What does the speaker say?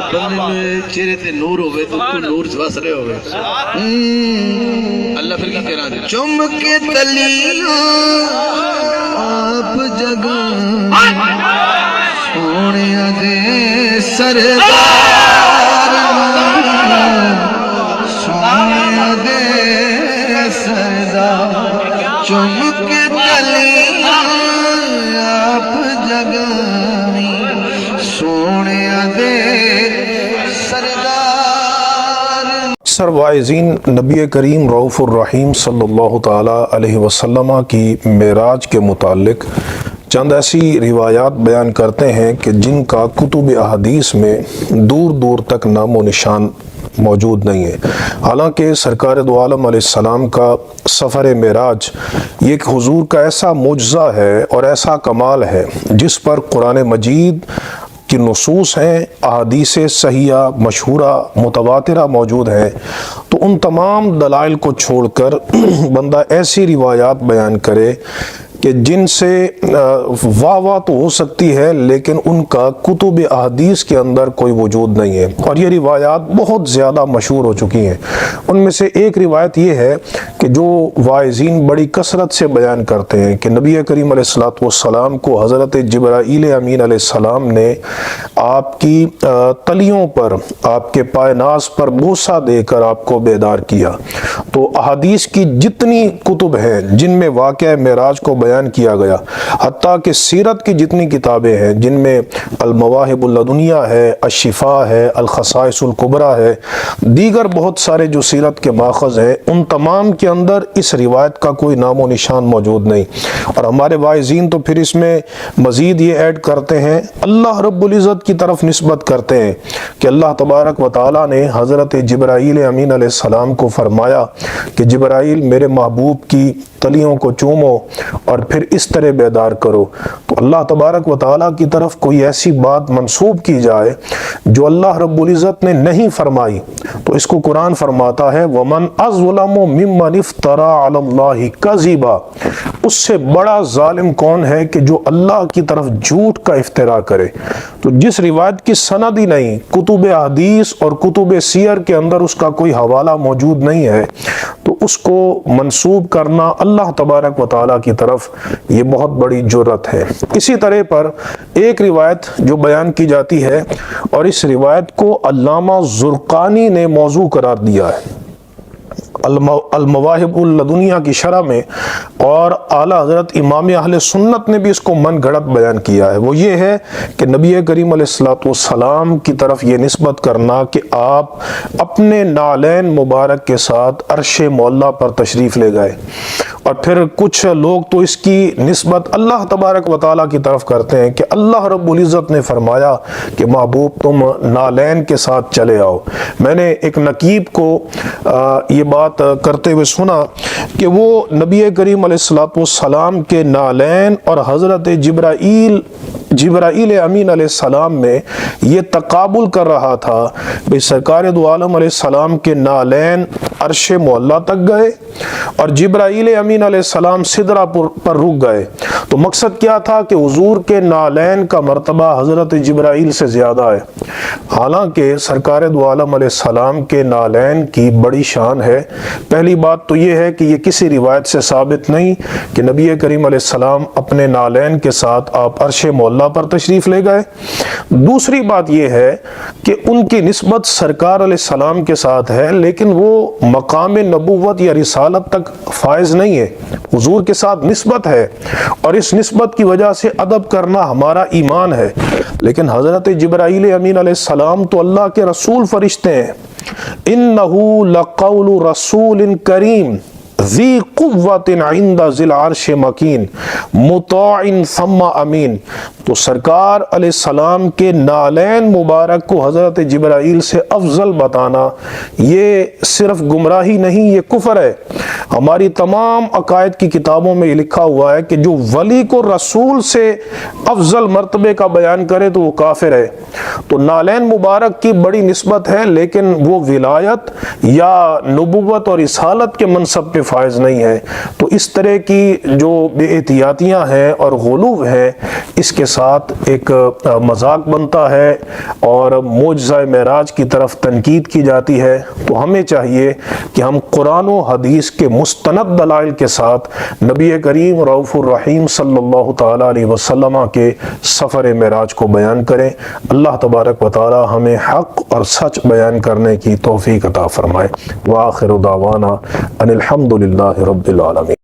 بندے میں چہرے تے نور ہوئے تو تو نور وس رہے ہوئے اللہ پھر کی کہنا دے چم کے تلیاں آپ جگہ سونے دے سردار سونے دے سردار چم کے تلیاں آپ جگہ سونے دے سردار۔ سروائزین، نبی کریم رؤوف الرحیم صلی اللہ تعالیٰ علیہ وسلم کی معراج کے متعلق چند ایسی روایات بیان کرتے ہیں کہ جن کا کتب احادیث میں دور دور تک نام و نشان موجود نہیں ہے۔ حالانکہ سرکار دو عالم علیہ السلام کا سفر معراج یہ ایک حضور کا ایسا معجزہ ہے اور ایسا کمال ہے جس پر قرآن مجید کی نصوص ہیں، احادیث صحیحہ مشہورہ متواترہ موجود ہیں، تو ان تمام دلائل کو چھوڑ کر بندہ ایسی روایات بیان کرے کہ جن سے واہ تو ہو سکتی ہے لیکن ان کا کتب احادیث کے اندر کوئی وجود نہیں ہے، اور یہ روایات بہت زیادہ مشہور ہو چکی ہیں۔ ان میں سے ایک روایت یہ ہے کہ جو واعظین بڑی کثرت سے بیان کرتے ہیں کہ نبی کریم علیہ السلام کو حضرت جبرائیل امین علیہ السلام نے آپ کی تلیوں پر، آپ کے پائے ناز پر بوسہ دے کر آپ کو بیدار کیا۔ تو احادیث کی جتنی کتب ہیں جن میں واقعہ معراج کو بیان کیا گیا، حتیٰ کہ سیرت کی جتنی کتابیں ہیں جن میں المواہب اللدنیہ ہے، الشفاء ہے، الخصائص الکبریٰ ہے، دیگر بہت سارے جو سیرت کے ماخذ ہیں، ان تمام کے اندر اس روایت کا کوئی نام و نشان موجود نہیں۔ اور ہمارے واعظین تو پھر اس میں مزید یہ ایڈ کرتے ہیں، اللہ رب العزت کی طرف نسبت کرتے ہیں کہ اللہ تبارک و تعالیٰ نے حضرت جبرائیل امین علیہ السلام کو فرمایا کہ جبرائیل میرے محبوب کی تلیوں کو چومو اور پھر اس طرح بیدار کرو۔ تو اللہ تبارک و تعالیٰ کی طرف کوئی ایسی بات منسوب کی جائے جو اللہ رب العزت نے نہیں فرمائی، تو اس کو قرآن فرماتا ہے وَمَنْ أَظْلَمُ مِمَّنِ افْتَرَى عَلَى اللَّهِ كَذِبًا، اس سے بڑا ظالم کون ہے کہ جو اللہ کی طرف جھوٹ کا افتراء کرے۔ تو جس روایت کی سند ہی نہیں، کتب حدیث اور کتب سیر کے اندر اس کا کوئی حوالہ موجود نہیں ہے، تو اس کو منسوب کرنا اللہ تبارک و تعالیٰ کی طرف یہ بہت بڑی جرت ہے۔ اسی طرح پر ایک روایت جو بیان کی جاتی ہے، اور اس روایت کو علامہ زرقانی نے موضوع قرار دیا ہے المواہب اللدنیہ کی شرح میں، اور اعلیٰ حضرت امام اہل سنت نے بھی اس کو من گھڑت بیان کیا ہے۔ وہ یہ ہے کہ نبی کریم علیہ السلام کی طرف یہ نسبت کرنا کہ آپ اپنے نالین مبارک کے ساتھ عرش معلیٰ پر تشریف لے گئے، اور پھر کچھ لوگ تو اس کی نسبت اللہ تبارک و تعالیٰ کی طرف کرتے ہیں کہ اللہ رب العزت نے فرمایا کہ محبوب تم نالین کے ساتھ چلے آؤ۔ میں نے ایک نقیب کو یہ بات کرتے ہوئے سنا کہ وہ نبی کریم علیہ السلام کے نالین اور حضرت جبرائیل امین علیہ السلام میں یہ تقابل کر رہا تھا کہ سرکار دو عالم علیہ السلام کے نالین عرش معلیٰ تک گئے اور جبرائیل امین علیہ السلام سدرہ پر رک گئے۔ تو مقصد کیا تھا کہ حضور کے نالین کا مرتبہ حضرت جبرائیل سے زیادہ ہے، حالانکہ سرکار دو عالم علیہ السلام کے نالین کی بڑی شان ہے۔ پہلی بات تو یہ ہے کہ یہ کسی روایت سے ثابت نہیں کہ نبی کریم علیہ السلام اپنے نالین کے ساتھ آپ عرش معلیٰ پر تشریف لے گئے۔ دوسری بات یہ ہے کہ ان کی نسبت سرکار علیہ السلام کے ساتھ ہے، لیکن وہ مقام نبوت یا رسالت تک فائز نہیں ہے، حضور کے ساتھ نسبت ہے، اور اس نسبت کی وجہ سے ادب کرنا ہمارا ایمان ہے۔ لیکن حضرت جبرائیل امین علیہ السلام تو اللہ کے رسول فرشتے ہیں۔ اِنَّهُ لَقَوْلُ رَسُولٍ كَرِيمٍ ذی قوت عند ذی العرش مکین مطاع ثم امین۔ تو سرکار علیہ السلام کے نالین مبارک کو حضرت جبرائیل سے افضل بتانا یہ صرف گمراہی نہیں، یہ کفر ہے۔ ہماری تمام عقائد کی کتابوں میں یہ لکھا ہوا ہے کہ جو ولی کو رسول سے افضل مرتبے کا بیان کرے تو وہ کافر ہے۔ تو نالین مبارک کی بڑی نسبت ہے، لیکن وہ ولایت یا نبوت اور رسالت کے منصب پہ فائز نہیں ہے۔ تو اس طرح کی جو بے احتیاطیاں ہیں اور غلو ہیں، اس کے ساتھ ایک مذاق بنتا ہے اور معجزہ معراج کی طرف تنقید کی جاتی ہے۔ تو ہمیں چاہیے کہ ہم قرآن و حدیث کے مستند دلائل کے ساتھ نبی کریم رؤوف الرحیم صلی اللہ تعالیٰ علیہ وسلم کے سفر معراج کو بیان کریں۔ اللہ تبارک و تعالی ہمیں حق اور سچ بیان کرنے کی توفیق عطا فرمائے۔ وآخر دعوانا ان الحمد للہ رب العالمین۔